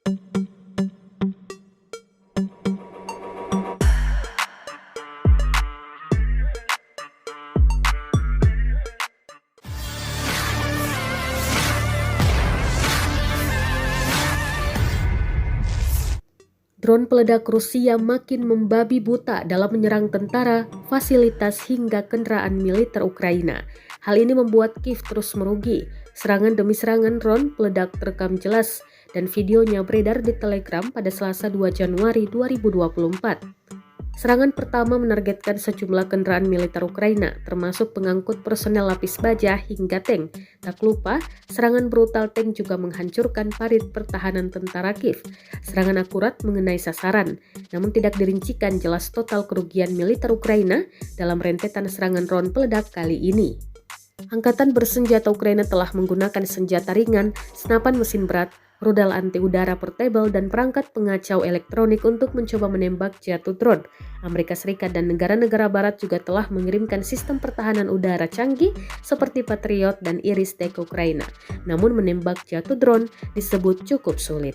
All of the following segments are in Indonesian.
Drone peledak Rusia makin membabi buta dalam menyerang tentara, fasilitas hingga kendaraan militer Ukraina. Hal ini membuat Kiev terus merugi. Serangan demi serangan drone peledak terekam jelas dan videonya beredar di Telegram pada Selasa 2 Januari 2024. Serangan pertama menargetkan sejumlah kendaraan militer Ukraina, termasuk pengangkut personel lapis baja hingga tank. Tak lupa, serangan brutal tank juga menghancurkan parit pertahanan tentara Kiev. Serangan akurat mengenai sasaran, namun tidak dirincikan jelas total kerugian militer Ukraina dalam rentetan serangan drone peledak kali ini. Angkatan bersenjata Ukraina telah menggunakan senjata ringan, senapan mesin berat, rudal anti-udara portable, dan perangkat pengacau elektronik untuk mencoba menembak jatuh drone. Amerika Serikat dan negara-negara barat juga telah mengirimkan sistem pertahanan udara canggih seperti Patriot dan Iris-T ke Ukraina. Namun menembak jatuh drone disebut cukup sulit.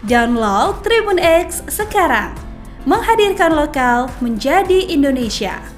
Download Tribun X sekarang, menghadirkan lokal menjadi Indonesia.